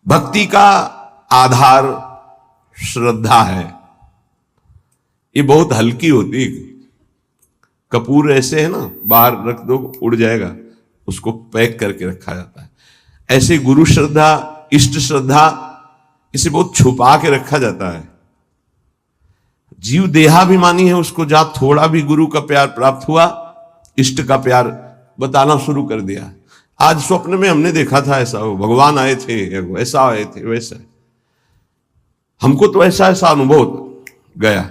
भक्ति का आधार श्रद्धा है। ये बहुत हल्की होती है। कपूर ऐसे है ना, बाहर रख दो उड़ जाएगा, उसको पैक करके रखा जाता है। ऐसे गुरु श्रद्धा, इष्ट श्रद्धा, इसे बहुत छुपा के रखा जाता है। जीव देहाभिमानी है, उसको जहां थोड़ा भी गुरु का प्यार प्राप्त हुआ, इष्ट का प्यार बताना शुरू कर दिया। आज स्वप्न में हमने देखा था ऐसा हो, भगवान आए थे, ऐसा आए थे, वैसा। हमको तो ऐसा ऐसा अनुभव गया,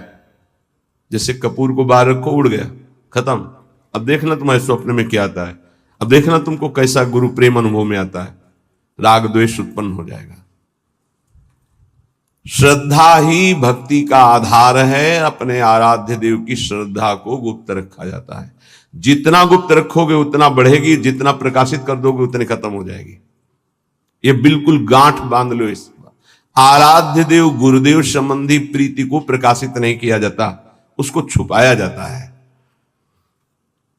जैसे कपूर को बाहर रखो उड़ गया, खत्म। अब देखना तुम्हारे स्वप्न में क्या आता है, अब देखना तुमको कैसा गुरु प्रेम अनुभव में आता है, राग द्वेष उत्पन्न हो जाएगा। श्रद्धा ही भक्ति का आधार है। अपने आराध्य देव की श्रद्धा को गुप्त रखा जाता है। जितना गुप्त रखोगे उतना बढ़ेगी, जितना प्रकाशित कर दोगे उतनी खत्म हो जाएगी। ये बिल्कुल गांठ बांध लो इस। आराध्य देव गुरुदेव संबंधी प्रीति को प्रकाशित नहीं किया जाता, उसको छुपाया जाता है।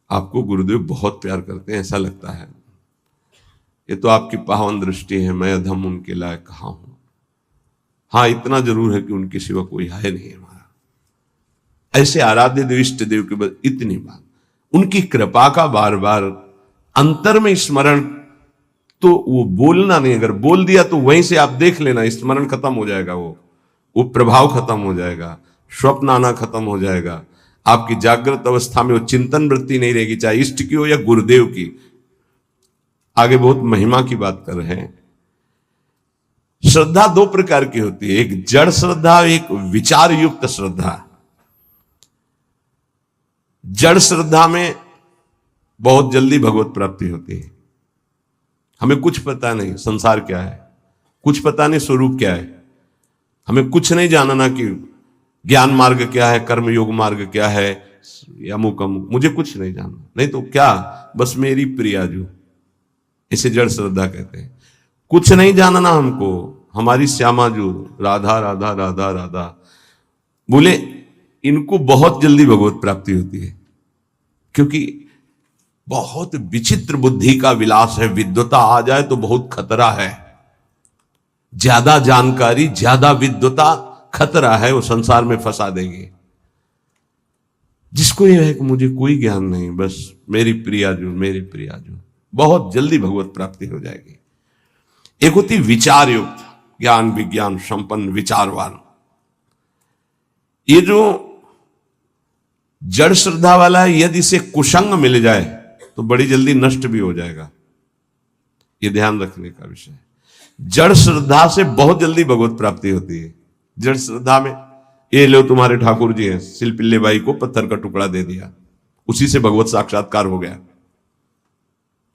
आपको गुरुदेव बहुत प्यार करते हैं ऐसा लगता है, ये तो आपकी पावन दृष्टि है, मैं अधम उनके लायक कहां हूं। हाँ, इतना जरूर है कि उनके सिवा कोई है नहीं हमारा। ऐसे आराध्य देव इष्ट देव के बाद इतनी बात, उनकी कृपा का बार बार अंतर में स्मरण, तो वो बोलना नहीं, अगर बोल दिया तो वहीं से आप देख लेना, स्मरण खत्म हो जाएगा, वो प्रभाव खत्म हो जाएगा, स्वप्न आना खत्म हो जाएगा। आपकी जागृत अवस्था में वो चिंतन वृत्ति नहीं रहेगी, चाहे इष्ट की हो या गुरुदेव की। आगे बहुत महिमा की बात कर रहे हैं। श्रद्धा दो प्रकार की होती है, एक जड़ श्रद्धा, एक विचार युक्त श्रद्धा। जड़ श्रद्धा में बहुत जल्दी भगवत प्राप्ति होती है। हमें कुछ पता नहीं संसार क्या है, कुछ पता नहीं स्वरूप क्या है, हमें कुछ नहीं जानना कि ज्ञान मार्ग क्या है, कर्म योग मार्ग क्या है, या अमुक अमुक, मुझे कुछ नहीं जानना। नहीं तो क्या, बस मेरी प्रिया जो, इसे जड़ श्रद्धा कहते हैं। कुछ नहीं जानना हमको, हमारी श्यामा जो, राधा राधा राधा राधा बोले, इनको बहुत जल्दी भगवत प्राप्ति होती है, क्योंकि बहुत विचित्र बुद्धि का विलास है। विद्वता आ जाए तो बहुत खतरा है, ज्यादा जानकारी, ज्यादा विद्वता खतरा है, वो संसार में फंसा देगी। जिसको यह है कि मुझे कोई ज्ञान नहीं, बस मेरी प्रिया जो, मेरी प्रिया जो, बहुत जल्दी भगवत प्राप्ति हो जाएगी। एक होती विचार युक्त, ज्ञान विज्ञान संपन्न विचारवान। ये जो जड़ श्रद्धा वाला है, यदि इसे कुसंग मिल जाए तो बड़ी जल्दी नष्ट भी हो जाएगा। ये ध्यान रखने का विषय है। जड़ श्रद्धा से बहुत जल्दी भगवत प्राप्ति होती है। जड़ श्रद्धा में ये लो, तुम्हारे ठाकुर जी हैं, सिलपिल्ले बाई को पत्थर का टुकड़ा दे दिया, उसी से भगवत साक्षात्कार हो गया।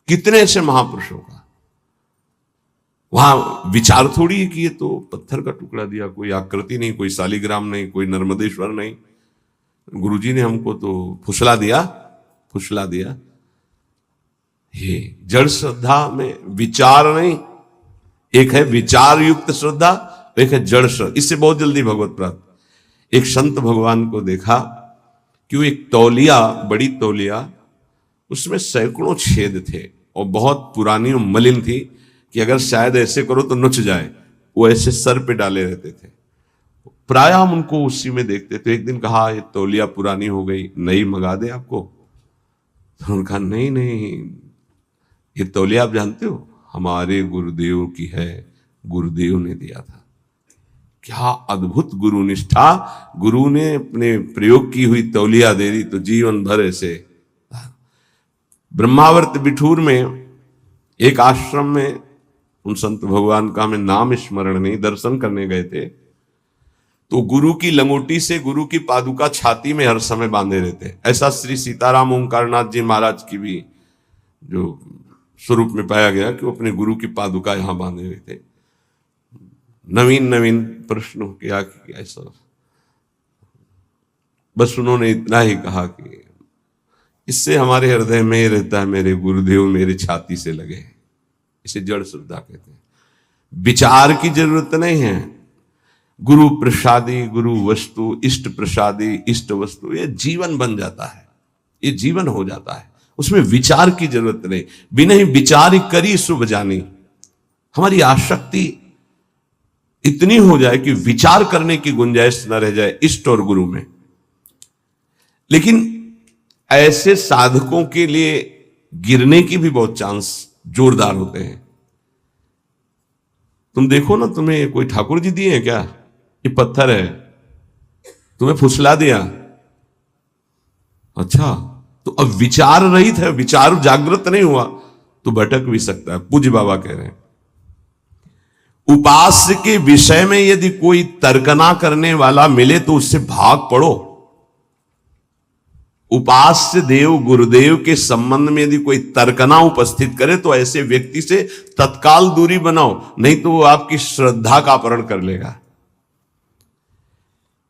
कितने ऐसे महापुरुषों का वहां विचार थोड़ी है कि ये तो पत्थर का टुकड़ा दिया, कोई आकृति नहीं, कोई शालिग्राम नहीं, कोई नर्मदेश्वर नहीं, गुरुजी ने हमको तो फुसला दिया। ये जड़ श्रद्धा में विचार नहीं, एक है विचार युक्त श्रद्धा, एक है जड़ श्रद्धा। इससे बहुत जल्दी भगवत प्राप्त। एक संत भगवान को देखा कि वो एक तौलिया, बड़ी तौलिया, उसमें सैकड़ों छेद थे और बहुत पुरानी और मलिन थी कि अगर शायद ऐसे करो तो नुच जाए, वो ऐसे सर पे डाले रहते थे। प्राय हम उनको उसी में देखते थे। एक दिन कहा, ये तौलिया पुरानी हो गई, नई मंगा दे आपको। तो उन्होंने कहा, नहीं, ये तौलिया आप जानते हो, हमारे गुरुदेव की है, गुरुदेव ने दिया था। क्या अद्भुत गुरु निष्ठा! गुरु ने अपने प्रयोग की हुई तौलिया दे दी तो जीवन भर ऐसे। ब्रह्मावर्त बिठूर में एक आश्रम में उन संत भगवान का हमें नाम स्मरण नहीं, दर्शन करने गए थे, तो गुरु की लंगोटी से गुरु की पादुका छाती में हर समय बांधे रहते। ऐसा श्री सीताराम ओंकारनाथ जी महाराज की भी जो स्वरूप में पाया गया कि वो अपने गुरु की पादुका यहां बांधे हुए थे। नवीन प्रश्न किया कि ऐसा, बस उन्होंने इतना ही कहा कि इससे हमारे हृदय में रहता है, मेरे गुरुदेव मेरे छाती से लगे। इसे जड़ श्रद्धा कहते हैं। विचार की जरूरत नहीं है। गुरु प्रसादी, गुरु वस्तु, इष्ट प्रसादी, इष्ट वस्तु, ये जीवन बन जाता है, ये जीवन हो जाता है, उसमें विचार की जरूरत नहीं। बिना ही विचार करी शुभ जानी। हमारी आसक्ति इतनी हो जाए कि विचार करने की गुंजाइश न रह जाए इष्ट और गुरु में। लेकिन ऐसे साधकों के लिए गिरने की भी बहुत चांस जोरदार होते हैं। तुम देखो ना, तुम्हें कोई ठाकुर जी दिए हैं क्या? ये पत्थर है, तुम्हें फुसला दिया, अच्छा तो अब विचार रहित है, विचार जागृत नहीं हुआ तो भटक भी सकता है। पूज्य बाबा कह रहे हैं उपास्य के विषय में यदि कोई तर्कना करने वाला मिले तो उससे भाग पड़ो। उपास्य देव गुरुदेव के संबंध में यदि कोई तर्कना उपस्थित करे तो ऐसे व्यक्ति से तत्काल दूरी बनाओ, नहीं तो वो आपकी श्रद्धा का अपहरण कर लेगा।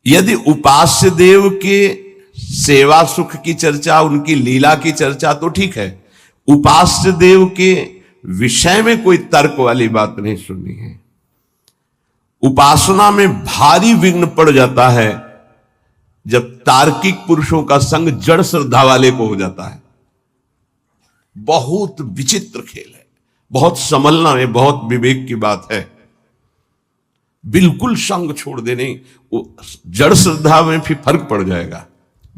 यदि उपास्य देव के सेवा सुख की चर्चा, उनकी लीला की चर्चा तो ठीक है, उपास्य देव के विषय में कोई तर्क वाली बात नहीं सुननी है। उपासना में भारी विघ्न पड़ जाता है जब तार्किक पुरुषों का संग जड़ श्रद्धा वाले को हो जाता है। बहुत विचित्र खेल है, बहुत संभलना है, बहुत विवेक की बात है। बिल्कुल संग छोड़ दे, नहीं वो जड़ श्रद्धा में फिर फर्क पड़ जाएगा।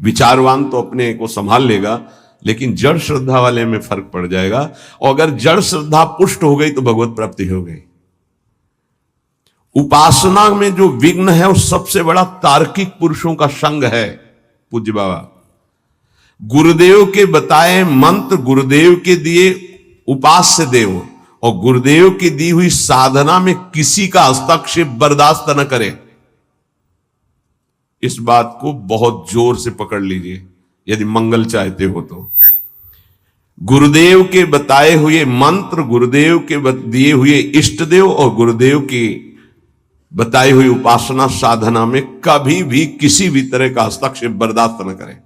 विचारवान तो अपने को संभाल लेगा, लेकिन जड़ श्रद्धा वाले में फर्क पड़ जाएगा। और अगर जड़ श्रद्धा पुष्ट हो गई तो भगवत प्राप्ति हो गई। उपासना में जो विघ्न है वो सबसे बड़ा तार्किक पुरुषों का संग है। पूज्य बाबा गुरुदेव के बताए मंत्र, गुरुदेव के दिए उपास्य देव और गुरुदेव की दी हुई साधना में किसी का हस्तक्षेप बर्दाश्त न करे। इस बात को बहुत जोर से पकड़ लीजिए यदि मंगल चाहते हो तो। गुरुदेव के बताए हुए मंत्र, गुरुदेव के दिए हुए इष्ट देव और गुरुदेव की बताई हुई उपासना साधना में कभी भी किसी भी तरह का हस्तक्षेप बर्दाश्त न करें।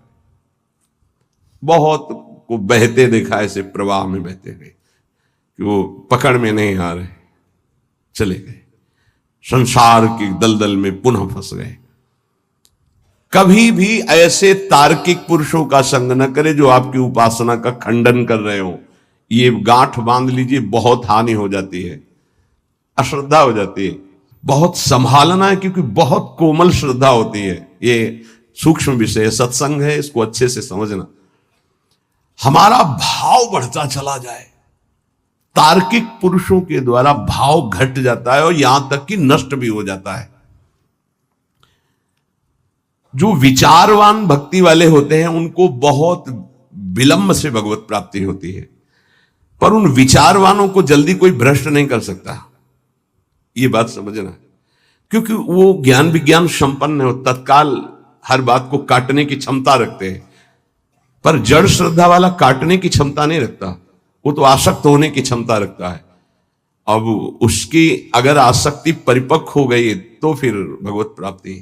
बहुत को बहते देखा ऐसे प्रवाह में बहते गए कि वो पकड़ में नहीं आ रहे, चले गए, संसार की दलदल में पुनः फंस गए। कभी भी ऐसे तार्किक पुरुषों का संग न करे जो आपकी उपासना का खंडन कर रहे हो। ये गांठ बांध लीजिए, बहुत हानि हो जाती है, अश्रद्धा हो जाती है। बहुत संभालना है क्योंकि बहुत कोमल श्रद्धा होती है। ये सूक्ष्म विषय सत्संग है, इसको अच्छे से समझना। हमारा भाव बढ़ता चला जाए, तार्किक पुरुषों के द्वारा भाव घट जाता है और यहां तक कि नष्ट भी हो जाता है। जो विचारवान भक्ति वाले होते हैं उनको बहुत विलंब से भगवत प्राप्ति होती है, पर उन विचारवानों को जल्दी कोई भ्रष्ट नहीं कर सकता। ये बात समझना, क्योंकि वो ज्ञान विज्ञान संपन्न है, तत्काल हर बात को काटने की क्षमता रखते हैं। पर जड़ श्रद्धा वाला काटने की क्षमता नहीं रखता, वो तो आसक्त होने की क्षमता रखता है। अब उसकी अगर आसक्ति परिपक्व हो गई तो फिर भगवत प्राप्ति।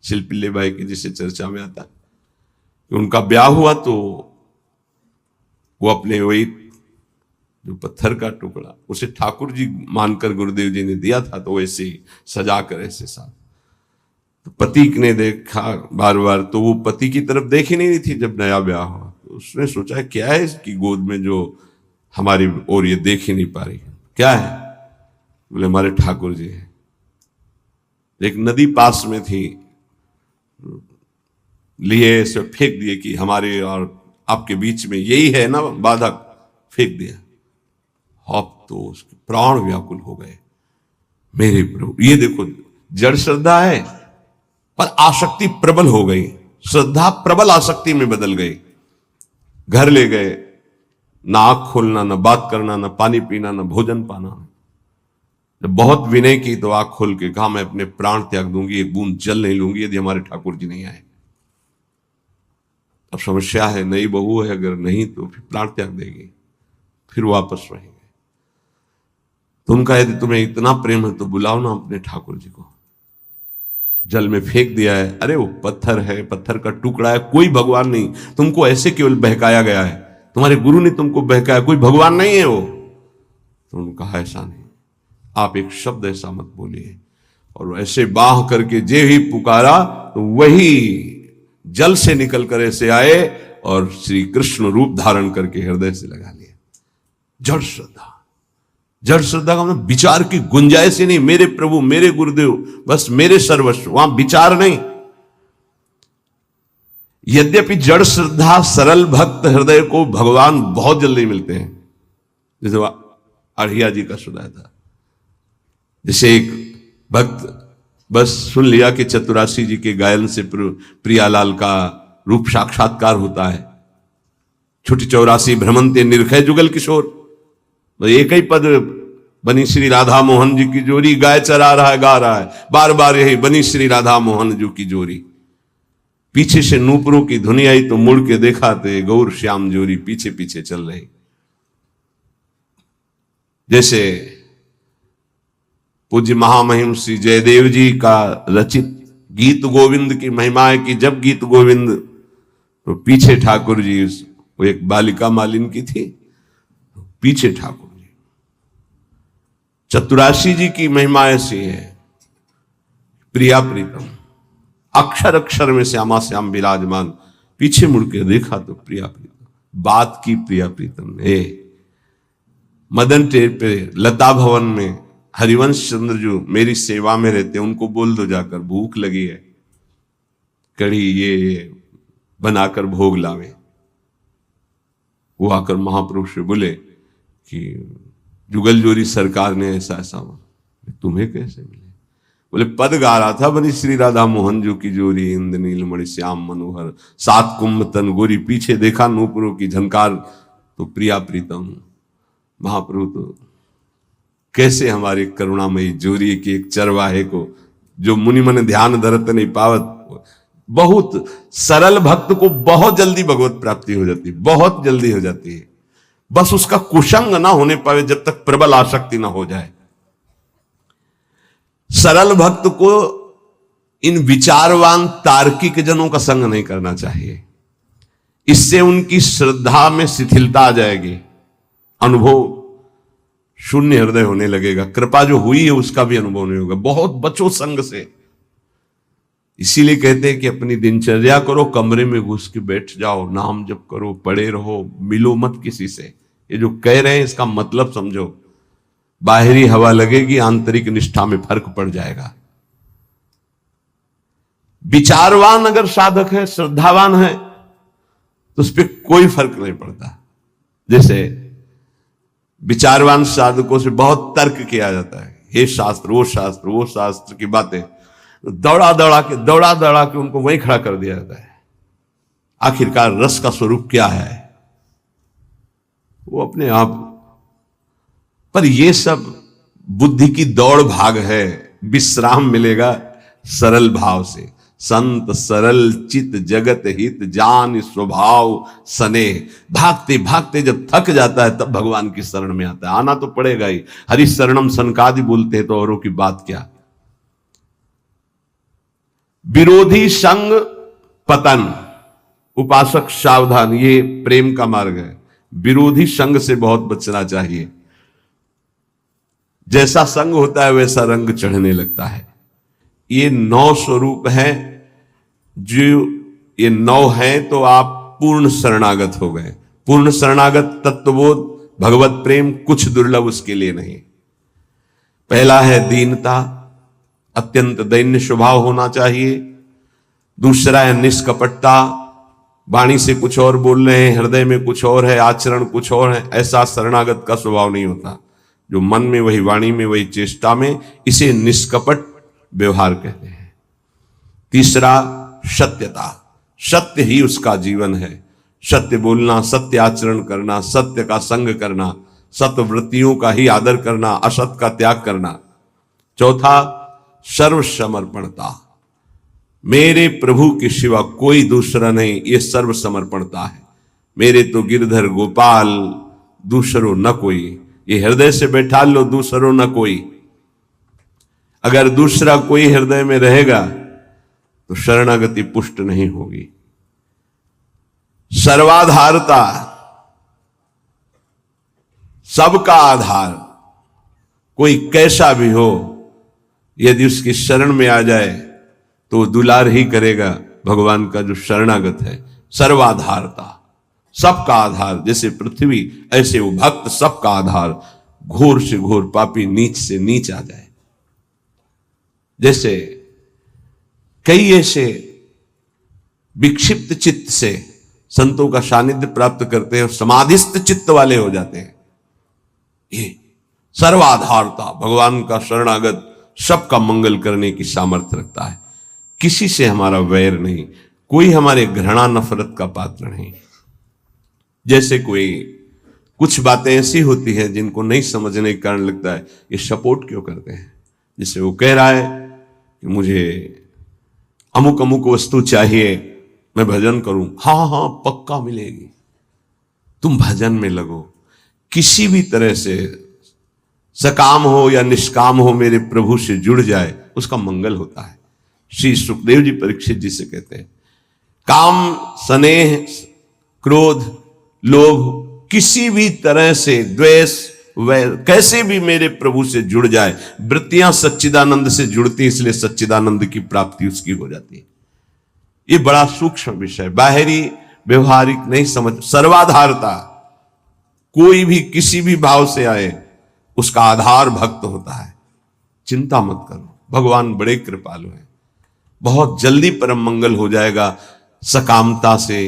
शिल्पिल्ले भाई की जिसे चर्चा में आता कि उनका ब्याह हुआ तो वो अपने वही जो पत्थर का टुकड़ा उसे ठाकुर जी मानकर गुरुदेव जी ने दिया था, तो वैसे ही सजा कर ऐसे साथ। तो पति ने देखा बार बार, तो वो पति की तरफ देख ही नहीं रही थी जब नया ब्याह हुआ। तो उसने सोचा क्या है इसकी गोद में जो हमारी और ये देख ही नहीं पा रही, क्या है? बोले हमारे ठाकुर जी है। एक नदी पास में थी, लिए ऐसे फेंक दिए कि हमारे और आपके बीच में यही है ना बाधक, फेंक दिया। अब तो उसके प्राण व्याकुल हो गए, मेरे प्रभु। ये देखो जड़ श्रद्धा है पर आसक्ति प्रबल हो गई, श्रद्धा प्रबल आसक्ति में बदल गई। घर ले गए, ना आंख खोलना, ना बात करना, ना पानी पीना, ना भोजन पाना। जब बहुत विनय की तो आंख खोल के कहा मैं अपने प्राण त्याग दूंगी, एक बूंद जल नहीं लूंगी यदि हमारे ठाकुर जी नहीं आए। अब समस्या है, नई बहू है, अगर नहीं तो फिर प्राण त्याग देगी, फिर वापस रहेंगे। तो उनका यदि तुम्हें इतना प्रेम है तो बुलाओ ना अपने ठाकुर जी को। जल में फेंक दिया है, अरे वो पत्थर है, पत्थर का टुकड़ा है, कोई भगवान नहीं, तुमको ऐसे केवल बहकाया गया है, तुम्हारे गुरु ने तुमको बहकाया, कोई भगवान नहीं है वो। तो उन्होंने कहा ऐसा नहीं, आप एक शब्द ऐसा मत बोलिए। और ऐसे बाह करके जे ही पुकारा तो वही जल से निकल कर ऐसे आए और श्री कृष्ण रूप धारण करके हृदय से लगा लिया। जड़ श्रद्धा, जड़ श्रद्धा का मतलब विचार की गुंजाइश ही नहीं, मेरे प्रभु मेरे गुरुदेव बस मेरे सर्वस्व, वहां विचार नहीं। यद्यपि जड़ श्रद्धा सरल भक्त हृदय को भगवान बहुत जल्दी मिलते हैं, जैसे अढ़िया जी का सुनाया था। जैसे एक भक्त बस सुन लिया कि चतुरासी जी के गायन से प्रियालाल का रूप साक्षात्कार होता है, छुटी 84 भ्रमंते निर्खय जुगल किशोर, तो एक ही पद बनी श्री राधा मोहन जी की जोरी, गाय चरा रहा है गा रहा है बार बार यही बनी श्री राधा मोहन जी की जोरी। पीछे से नूपुरों की धुनी आई तो मुड़ के देखा तो गौर श्याम जोरी पीछे पीछे चल रही। जैसे पूज्य महामहिम श्री जयदेव जी का रचित गीत गोविंद की महिमा है कि जब गीत गोविंद तो पीछे ठाकुर जी, वो एक बालिका मालिन की थी, पीछे ठाकुर जी। चतुरासी जी की महिमा ऐसी है, प्रिया प्रीतम अक्षर अक्षर में श्यामा श्याम विराजमान, पीछे मुड़ के देखा तो प्रिया प्रीतम, बात की प्रिया प्रीतम ने। मदन टेर पे लता भवन में हरिवंश चंद्र जो मेरी सेवा में रहते, उनको बोल दो जाकर भूख लगी है, कढ़ी ये बनाकर भोग लावे। वो आकर महाप्रभु से बोले कि जुगल जोरी सरकार ने ऐसा ऐसा, तुम्हें कैसे मिले? बोले पद गा रहा था बनी श्री राधा मोहन जो की जोरी, इंद नीलमणि श्याम मनोहर, सात कुंभ तन गोरी, पीछे देखा नूपुरों की झनकार तो प्रिया प्रीतम। महाप्रभु तो कैसे हमारे करुणामयी जोरी की एक चरवाहे को जो मुनि मन ध्यान धरत नहीं पावत, बहुत सरल भक्त को बहुत जल्दी भगवत प्राप्ति हो जाती है, बहुत जल्दी हो जाती है। बस उसका कुसंग ना होने पावे जब तक प्रबल आसक्ति ना हो जाए। सरल भक्त को इन विचारवान तार्किक जनों का संग नहीं करना चाहिए, इससे उनकी श्रद्धा में शिथिलता आ जाएगी, अनुभव शून्य हृदय होने लगेगा, कृपा जो हुई है उसका भी अनुभव नहीं होगा। बहुत बचो संग से। इसीलिए कहते हैं कि अपनी दिनचर्या करो, कमरे में घुस के बैठ जाओ, नाम जप करो, पढ़े रहो, मिलो मत किसी से। ये जो कह रहे हैं इसका मतलब समझो, बाहरी हवा लगेगी, आंतरिक निष्ठा में फर्क पड़ जाएगा। विचारवान अगर साधक है, श्रद्धावान है, तो उस पर कोई फर्क नहीं पड़ता। जैसे विचारवान साधकों से बहुत तर्क किया जाता है, हे शास्त्र वो शास्त्र की बातें दौड़ा दौड़ा के उनको वहीं खड़ा कर दिया जाता है। आखिरकार रस का स्वरूप क्या है वो अपने आप, पर ये सब बुद्धि की दौड़ भाग है। विश्राम मिलेगा सरल भाव से। संत सरल चित जगत हित जान स्वभाव सने। भागते भागते जब थक जाता है तब भगवान की शरण में आता है। आना तो पड़ेगा ही, हरि शरणम सनकादि बोलते हैं तो औरों की बात क्या। विरोधी संग पतन, उपासक सावधान, ये प्रेम का मार्ग है। विरोधी संग से बहुत बचना चाहिए। जैसा संग होता है वैसा रंग चढ़ने लगता है। ये 9 स्वरूप है, जो ये 9 है तो आप पूर्ण शरणागत हो गए। पूर्ण शरणागत तत्वबोध भगवत प्रेम कुछ दुर्लभ उसके लिए नहीं। पहला है दीनता, अत्यंत दैन्य स्वभाव होना चाहिए। दूसरा है निष्कपटता, वाणी से कुछ और बोल रहे हैं, हृदय में कुछ और है, आचरण कुछ और है, ऐसा शरणागत का स्वभाव नहीं होता। जो मन में वही वाणी में वही चेष्टा में, इसे निष्कपट व्यवहार कहते हैं। तीसरा सत्यता, सत्य ही उसका जीवन है। सत्य बोलना, सत्य आचरण करना, सत्य का संग करना, सत्य वृत्तियों का ही आदर करना, असत का त्याग करना। चौथा सर्वसमर्पणता, मेरे प्रभु के सिवा कोई दूसरा नहीं, ये सर्वसमर्पणता है। मेरे तो गिरधर गोपाल, दूसरो न कोई। ये हृदय से बैठा लो, दूसरो न कोई। अगर दूसरा कोई हृदय में रहेगा तो शरणागति पुष्ट नहीं होगी। सर्वाधारता, सबका आधार, कोई कैसा भी हो, यदि उसकी शरण में आ जाए तो दुलार ही करेगा। भगवान का जो शरणागत है, सर्वाधारता, सबका आधार। जैसे पृथ्वी ऐसे वो भक्त सबका आधार। घोर से घोर पापी नीच से नीच आ जाए। जैसे कई ऐसे विक्षिप्त चित्त से संतों का सानिध्य प्राप्त करते हैं और समाधिस्थ चित्त वाले हो जाते हैं। ये सर्वाधारता, भगवान का शरणागत सबका मंगल करने की सामर्थ्य रखता है। किसी से हमारा वैर नहीं, कोई हमारे घृणा नफरत का पात्र नहीं। जैसे कोई कुछ बातें ऐसी होती हैं जिनको नहीं समझने के कारण लगता है ये सपोर्ट क्यों करते हैं। जैसे वो कह रहा है कि मुझे अमुक अमुक वस्तु चाहिए, मैं भजन करूं, हाँ हाँ पक्का मिलेगी, तुम भजन में लगो। किसी भी तरह से सकाम हो या निष्काम हो मेरे प्रभु से जुड़ जाए, उसका मंगल होता है। श्री सुखदेव जी परीक्षित जी से कहते हैं, काम, स्नेह, क्रोध, लोभ, किसी भी तरह से द्वेष, वैर, कैसे भी मेरे प्रभु से जुड़ जाए, वृत्तियां सच्चिदानंद से जुड़ती, इसलिए सच्चिदानंद की प्राप्ति उसकी हो जाती है। ये बड़ा सूक्ष्म विषय, बाहरी व्यवहारिक नहीं समझ। सर्वाधारता, कोई भी किसी भी भाव से आए उसका आधार भक्त होता है। चिंता मत करो, भगवान बड़े कृपालु हैं, बहुत जल्दी परम मंगल हो जाएगा। सकामता से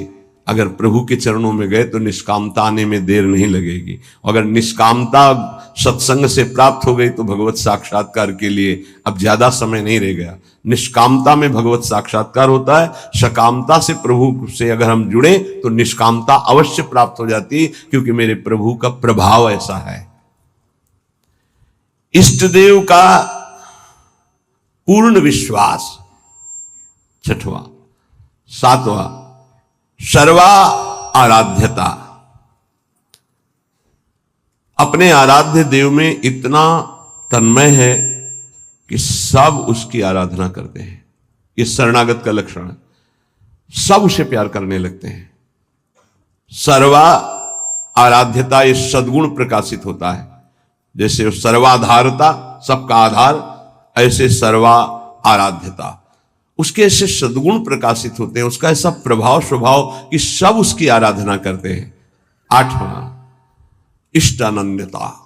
अगर प्रभु के चरणों में गए तो निष्कामता आने में देर नहीं लगेगी। अगर निष्कामता सत्संग से प्राप्त हो गई तो भगवत साक्षात्कार के लिए अब ज्यादा समय नहीं रह गया। निष्कामता में भगवत साक्षात्कार होता है, सकामता से प्रभु से अगर हम जुड़े तो निष्कामता अवश्य प्राप्त हो जाती है, क्योंकि मेरे प्रभु का प्रभाव ऐसा है। इष्ट देव का पूर्ण विश्वास, छठवां। सातवां, सर्वा आराध्यता। अपने आराध्य देव में इतना तन्मय है कि सब उसकी आराधना करते हैं। ये शरणागत का लक्षण है, सब उसे प्यार करने लगते हैं। सर्वा आराध्यता, ये सद्गुण प्रकाशित होता है। जैसे सर्वाधारता, सबका आधार, ऐसे सर्वा आराध्यता, उसके ऐसे सद्गुण प्रकाशित होते हैं, उसका ऐसा प्रभाव स्वभाव कि सब उसकी आराधना करते हैं। आठवां, इष्टानन्यता,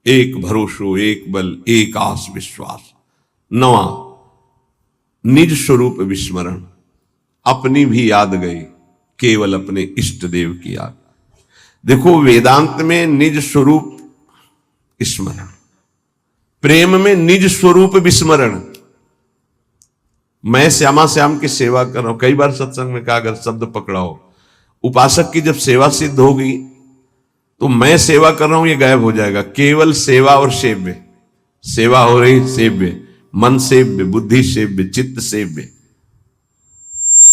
एक भरोसो, एक बल, एक आस विश्वास। नवां, निज स्वरूप विस्मरण, अपनी भी याद गई, केवल अपने इष्ट देव की याद। देखो, वेदांत में निज स्वरूप स्मरण, प्रेम में निज स्वरूप विस्मरण। मैं श्यामा श्याम की सेवा कर रहा हूं, कई बार सत्संग में कहा अगर शब्द पकड़ाओ, उपासक की जब सेवा सिद्ध होगी तो मैं सेवा कर रहा हूं ये गायब हो जाएगा। केवल सेवा और सेव्य, सेवा हो रही, सेव्य, मन सेव्य, बुद्धि सेव्य, चित्त सेव्य,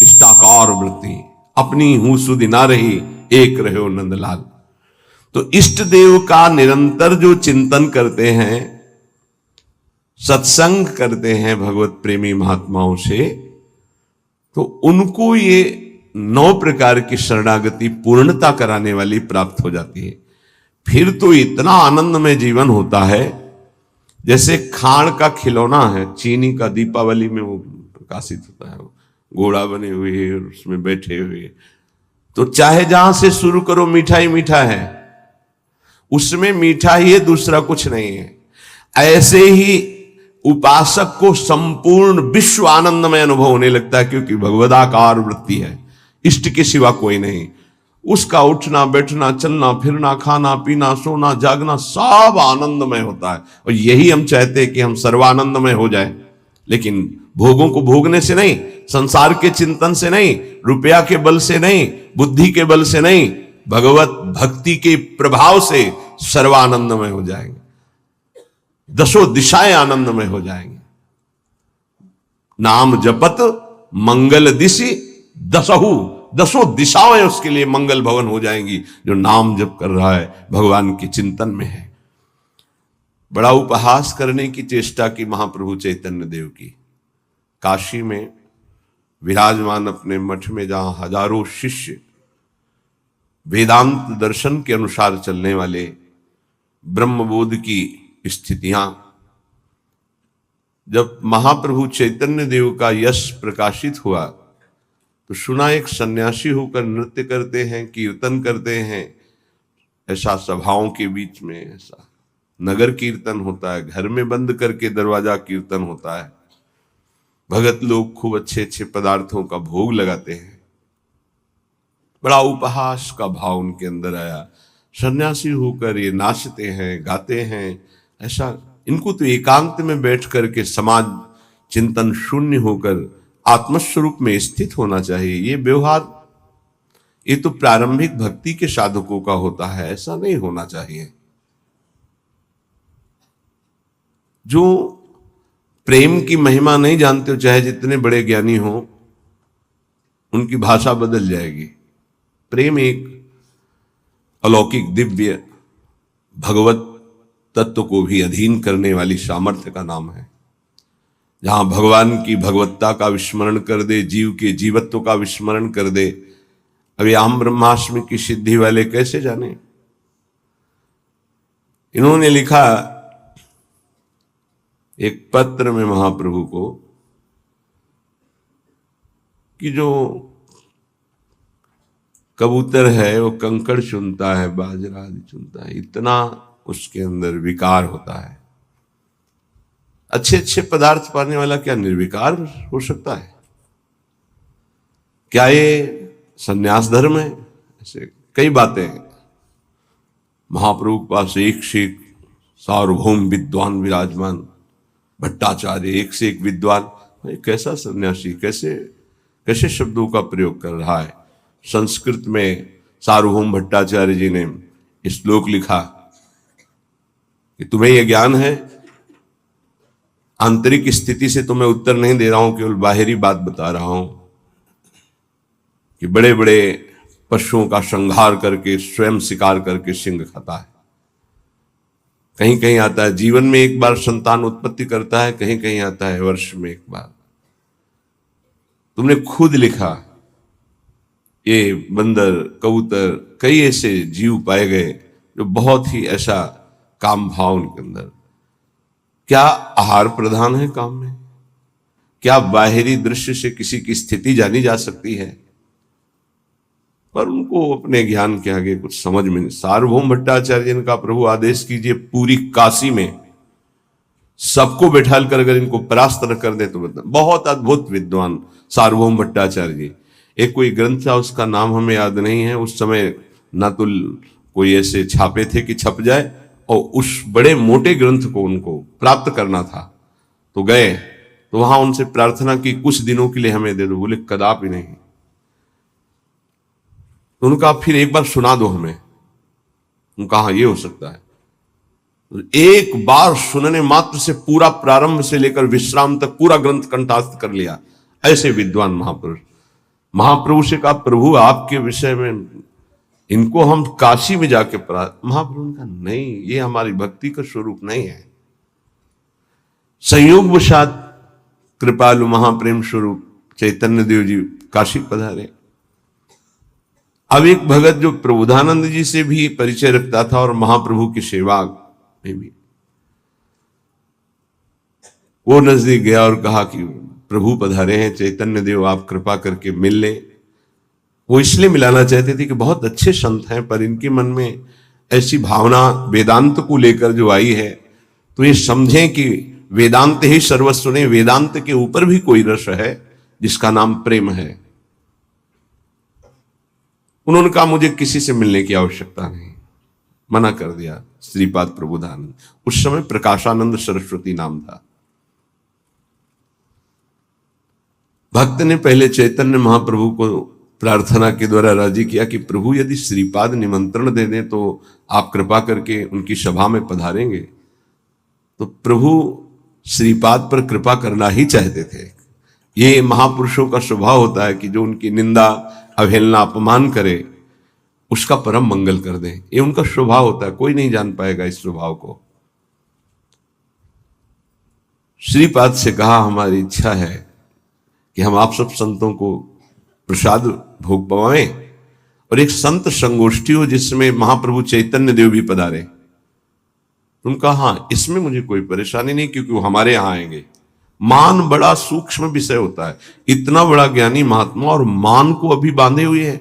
इष्टाकार वृत्ति, अपनी हूं सुधि ना रही, एक रहो नंदलाल। तो इष्ट देव का निरंतर जो चिंतन करते हैं, सत्संग करते हैं भगवत प्रेमी महात्माओं से, तो उनको ये 9 प्रकार की शरणागति पूर्णता कराने वाली प्राप्त हो जाती है। फिर तो इतना आनंदमय जीवन होता है, जैसे खाण का खिलौना है, चीनी का, दीपावली में वो प्रकाशित होता है, वो घोड़ा बने हुए और उसमें बैठे हुए, तो चाहे जहां से शुरू करो मीठा ही मीठा है, उसमें मीठा ही है, दूसरा कुछ नहीं है। ऐसे ही उपासक को संपूर्ण विश्व आनंदमय अनुभव होने लगता है, क्योंकि भगवदाकार वृत्ति है, इष्ट के सिवा कोई नहीं। उसका उठना बैठना, चलना फिरना, खाना पीना, सोना जागना, सब आनंदमय होता है। और यही हम चाहते हैं कि हम सर्वानंदमय हो जाए, लेकिन भोगों को भोगने से नहीं, संसार के चिंतन से नहीं, रुपया के बल से नहीं, बुद्धि के बल से नहीं, भगवत भक्ति के प्रभाव से सर्वानंदमय हो जाएंगे, दसों दिशाएं आनंदमय हो जाएंगे। नाम जपत मंगल दिशि दसहु, दसों दिशाएं उसके लिए मंगल भवन हो जाएंगी, जो नाम जप कर रहा है, भगवान के चिंतन में है। बड़ा उपहास करने की चेष्टा की महाप्रभु चैतन्य देव की। काशी में विराजमान अपने मठ में, जहां हजारों शिष्य वेदांत दर्शन के अनुसार चलने वाले, ब्रह्मबोध की स्थितियां, जब महाप्रभु चैतन्य देव का यश प्रकाशित हुआ तो सुना एक सन्यासी होकर नृत्य करते हैं, कीर्तन करते हैं, ऐसा सभाओं के बीच में, ऐसा नगर कीर्तन होता है, घर में बंद करके दरवाजा कीर्तन होता है। भगत लोग खूब अच्छे अच्छे पदार्थों का भोग लगाते हैं, बड़ा उपहास का भाव उनके अंदर आया। सन्यासी होकर ये नाचते हैं, गाते हैं, ऐसा इनको तो एकांत में बैठ करके समाज चिंतन शून्य होकर आत्मस्वरूप में स्थित होना चाहिए। ये व्यवहार ये तो प्रारंभिक भक्ति के साधकों का होता है, ऐसा नहीं होना चाहिए। जो प्रेम की महिमा नहीं जानते हो, चाहे जितने बड़े ज्ञानी हो, उनकी भाषा बदल जाएगी। प्रेम एक अलौकिक दिव्य भगवत तत्व को भी अधीन करने वाली सामर्थ्य का नाम है। जहां भगवान की भगवत्ता का विस्मरण कर दे, जीव के जीवत्व का विस्मरण कर दे। अभी आम ब्रह्मास्मि की सिद्धि वाले कैसे जाने? इन्होंने लिखा एक पत्र में महाप्रभु को कि जो कबूतर है वो कंकड़ चुनता है, बाजरा आदि चुनता है, इतना उसके अंदर विकार होता है। अच्छे अच्छे पदार्थ पाने वाला क्या निर्विकार हो सकता है? क्या ये संन्यास धर्म है? ऐसे कई बातें हैं। महाप्रभु के पास एक से एक सार्वभौम विद्वान विराजमान, भट्टाचार्य एक से एक विद्वान। कैसा सन्यासी, कैसे कैसे शब्दों का प्रयोग कर रहा है। संस्कृत में सार्वभौम भट्टाचार्य जी ने श्लोक लिखा कि तुम्हें यह ज्ञान है, आंतरिक स्थिति से तुम्हें उत्तर नहीं दे रहा हूं, केवल बाहरी बात बता रहा हूं कि बड़े बड़े पशुओं का संहार करके स्वयं शिकार करके सिंह खाता है। कहीं कहीं आता है जीवन में एक बार संतान उत्पत्ति करता है, कहीं कहीं आता है वर्ष में एक बार। तुमने खुद लिखा ये बंदर, कबूतर, कई ऐसे जीव पाए गए जो बहुत ही ऐसा काम भाव उनके अंदर। क्या आहार प्रधान है काम में? क्या बाहरी दृश्य से किसी की स्थिति जानी जा सकती है? पर उनको अपने ज्ञान के आगे कुछ समझ में नहीं। सार्वभौम भट्टाचार्य ने कहा प्रभु आदेश कीजिए पूरी काशी में सबको बैठाल कर अगर इनको परास्त न कर दे तो बता। बहुत अद्भुत विद्वान सार्वभौम भट्टाचार्य जी। एक कोई ग्रंथ था, उसका नाम हमें याद नहीं है। उस समय ना तो कोई ऐसे छापे थे कि छप जाए, और उस बड़े मोटे ग्रंथ को उनको प्राप्त करना था। तो गए तो वहां उनसे प्रार्थना की कुछ दिनों के लिए हमें दे दो। बोले कदापि नहीं। तो उनका फिर एक बार सुना दो हमें। उनका हाँ ये हो सकता है। एक बार सुनने मात्र से पूरा प्रारंभ से लेकर विश्राम तक पूरा ग्रंथ कंठास्थ कर लिया। ऐसे विद्वान महापुरुष। महाप्रभु से कहा प्रभु आपके विषय में इनको हम काशी में जाके पढ़ा। महाप्रभु ने कहा नहीं, ये हमारी भक्ति का स्वरूप नहीं है। संयोगवशात कृपालु महाप्रेम स्वरूप चैतन्य देव जी काशी पधारे। अब एक भगत जो प्रबोधानंद जी से भी परिचय रखता था और महाप्रभु की सेवा में भी, वो नजदीक गया और कहा कि प्रभु पधारे हैं, चैतन्य देव आप कृपा करके मिल ले। वो इसलिए मिलाना चाहते थे कि बहुत अच्छे संत हैं, पर इनके मन में ऐसी भावना वेदांत को लेकर जो आई है, तो ये समझें कि वेदांत ही सर्वस्व नहीं, वेदांत के ऊपर भी कोई रस है जिसका नाम प्रेम है। उन्होंने कहा मुझे किसी से मिलने की आवश्यकता नहीं, मना कर दिया। श्रीपाद प्रबोधानंद, उस समय प्रकाशानंद सरस्वती नाम था। भक्त ने पहले चैतन्य महाप्रभु को प्रार्थना के द्वारा राजी किया कि प्रभु यदि श्रीपाद निमंत्रण दे दें तो आप कृपा करके उनकी सभा में पधारेंगे। तो प्रभु श्रीपाद पर कृपा करना ही चाहते थे। ये महापुरुषों का स्वभाव होता है कि जो उनकी निंदा, अवहेलना, अपमान करे उसका परम मंगल कर दें। ये उनका स्वभाव होता है, कोई नहीं जान पाएगा इस स्वभाव को। श्रीपाद से कहा हमारी इच्छा है कि हम आप सब संतों को प्रसाद भोग पवाएं और एक संत संगोष्ठी हो जिसमें महाप्रभु चैतन्य देव भी पधारे। तुम कहा हाँ, इसमें मुझे कोई परेशानी नहीं, क्योंकि वो हमारे यहां आएंगे। मान बड़ा सूक्ष्म विषय होता है। इतना बड़ा ज्ञानी महात्मा और मान को अभी बांधे हुए है,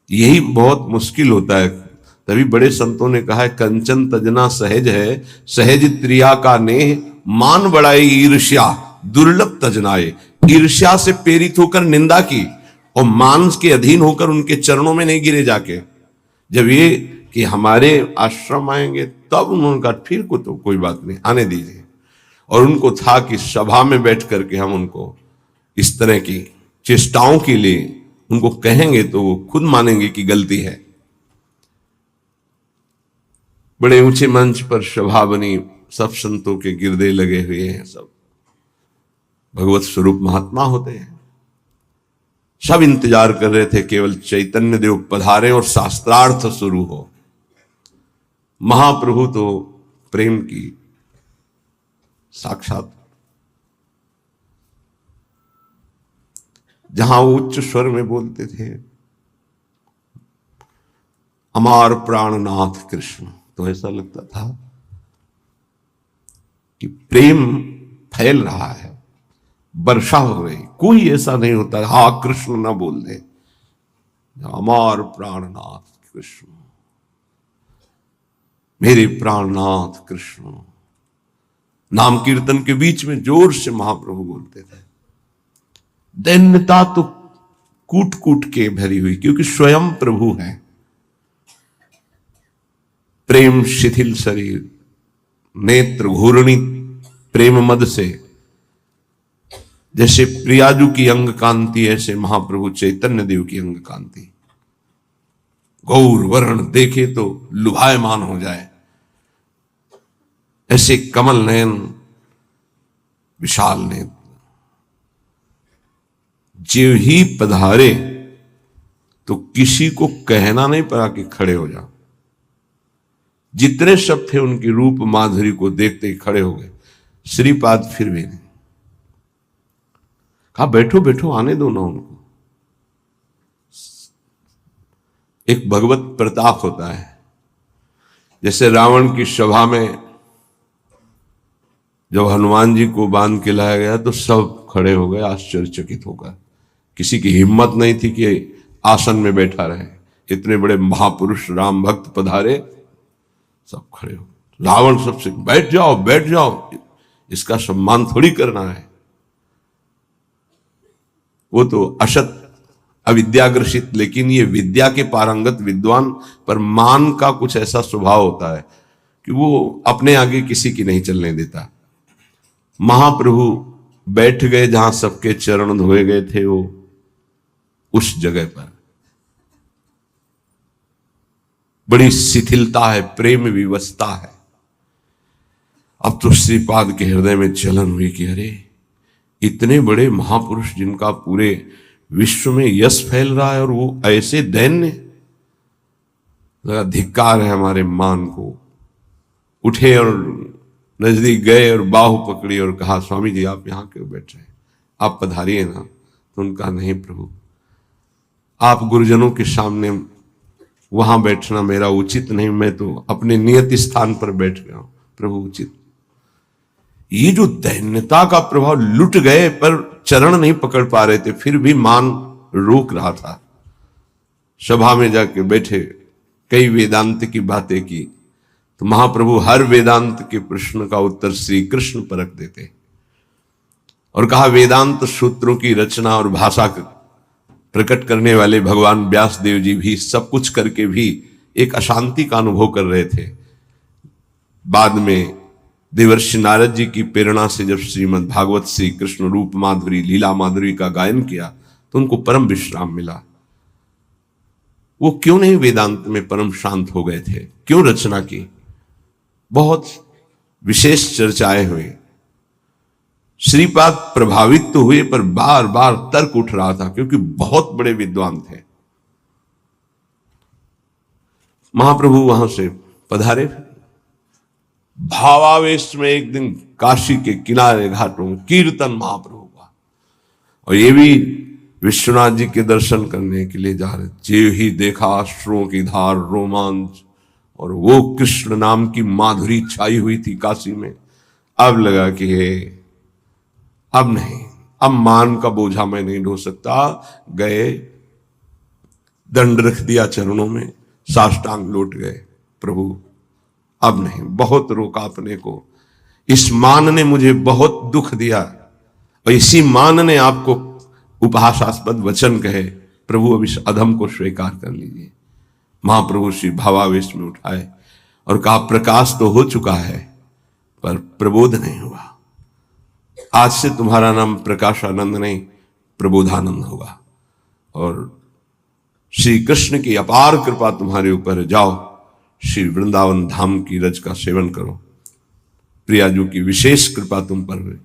यही बहुत मुश्किल होता है। तभी बड़े संतों ने कहा है, कंचन तजना सहज है, सहज त्रिया का नेह, मान बढ़ाई ईर्ष्या दुर्लभ तजनाए। ईर्ष्या से प्रेरित होकर निंदा की और मान के अधीन होकर उनके चरणों में नहीं गिरे जाके। जब ये कि हमारे आश्रम आएंगे तब उन्होंने कहा ठीक को तो कोई बात नहीं, आने दीजिए। और उनको था कि सभा में बैठ करके हम उनको इस तरह की चेष्टाओं के लिए उनको कहेंगे तो वो खुद मानेंगे कि गलती है। बड़े ऊंचे मंच पर सभा बनी, सब संतों के गिरदे लगे हुए हैं, सब भगवत स्वरूप महात्मा होते हैं। सब इंतजार कर रहे थे केवल चैतन्य देव पधारे और शास्त्रार्थ शुरू हो। महाप्रभु तो प्रेम की साक्षात, जहां उच्च स्वर में बोलते थे अमार प्राणनाथ कृष्ण, तो ऐसा लगता था कि प्रेम फैल रहा है, वर्षा हो रही। कोई ऐसा नहीं होता हा कृष्ण ना बोल दे। अमार प्राणनाथ कृष्ण, मेरे प्राणनाथ कृष्ण, नाम कीर्तन के बीच में जोर से महाप्रभु बोलते थे। दैन्यता तो कूट कूट के भरी हुई, क्योंकि स्वयं प्रभु है। प्रेम शिथिल शरीर, नेत्र घूर्णी प्रेम मद से, जैसे प्रियाजू की अंग कांति, ऐसे महाप्रभु चैतन्य देव की अंग कांति। गौर वर्ण देखे तो लुभायमान हो जाए, ऐसे कमल नयन, विशाल नेत्र। जीव ही पधारे तो किसी को कहना नहीं पड़ा कि खड़े हो जाओ। जितने सब थे उनकी रूप माधुरी को देखते ही खड़े हो गए। श्रीपाद फिर भी नहीं, कहा बैठो बैठो, आने दो ना उनको। एक भगवत प्रताप होता है, जैसे रावण की सभा में जब हनुमान जी को बांध के लाया गया तो सब खड़े हो गए आश्चर्यचकित होकर। किसी की हिम्मत नहीं थी कि आसन में बैठा रहे। इतने बड़े महापुरुष राम भक्त पधारे, सब खड़े हो। रावण सबसे बैठ जाओ बैठ जाओ, इसका सम्मान थोड़ी करना है। वो तो अशत अविद्याग्रसित, लेकिन ये विद्या के पारंगत विद्वान पर मान का कुछ ऐसा स्वभाव होता है कि वो अपने आगे किसी की नहीं चलने देता। महाप्रभु बैठ गए जहां सबके चरण धोए गए थे, वो उस जगह पर बड़ी शिथिलता है, प्रेम विवशता है। अब तो श्रीपाद के हृदय में जलन हुई कि अरे, इतने बड़े महापुरुष जिनका पूरे विश्व में यश फैल रहा है और वो ऐसे दैन्य। लगा धिक्कार है हमारे मान को। उठे और नजदीक गए और बाहु पकड़ी और कहा, स्वामी जी आप यहां क्यों बैठ रहे हैं, आप पधारिए ना। तो उनका नहीं प्रभु, आप गुरुजनों के सामने वहां बैठना मेरा उचित नहीं, मैं तो अपने नियत स्थान पर बैठ गया हूं प्रभु, उचित। ये जो दैन्यता का प्रभाव, लुट गए पर चरण नहीं पकड़ पा रहे थे, फिर भी मान रोक रहा था। सभा में जाके बैठे, कई वेदांत की बातें की, तो महाप्रभु हर वेदांत के प्रश्न का उत्तर श्री कृष्ण परख देते और कहा, वेदांत सूत्रों की रचना और भाषा प्रकट करने वाले भगवान व्यास देव जी भी सब कुछ करके भी एक अशांति का अनुभव कर रहे थे। बाद में देवर्षि नारद जी की प्रेरणा से जब श्रीमद् भागवत श्री कृष्ण रूप माधुरी लीला माधुरी का गायन किया तो उनको परम विश्राम मिला। वो क्यों नहीं वेदांत में परम शांत हो गए थे, क्यों रचना की, बहुत विशेष चर्चाएं हुई। श्रीपाद प्रभावित तो हुए पर बार बार तर्क उठ रहा था, क्योंकि बहुत बड़े विद्वान थे। महाप्रभु वहां से पधारे, भावावेश में एक दिन काशी के किनारे घाटों में कीर्तन महाप्रभु का, और ये भी विश्वनाथ जी के दर्शन करने के लिए जा रहे। जे ही देखा अश्रुओं की धार, रोमांच, और वो कृष्ण नाम की माधुरी छाई हुई थी काशी में। अब लगा कि हे, अब नहीं, अब मान का बोझा मैं नहीं ढो सकता। गए, दंड रख दिया चरणों में, साष्टांग लौट गए, प्रभु अब नहीं, बहुत रोका अपने को, इस मान ने मुझे बहुत दुख दिया, और इसी मान ने आपको उपहासास्पद वचन कहे, प्रभु अब इस अधम को स्वीकार कर लीजिए। महाप्रभु श्री भावावेश में उठाए और कहा, प्रकाश तो हो चुका है पर प्रबोध नहीं हुआ, आज से तुम्हारा नाम प्रकाशानंद नहीं प्रबोधानंद होगा, और श्री कृष्ण की अपार कृपा तुम्हारे ऊपर, जाओ श्री वृंदावन धाम की रज का सेवन करो, प्रियाजू की विशेष कृपा तुम पर हुई।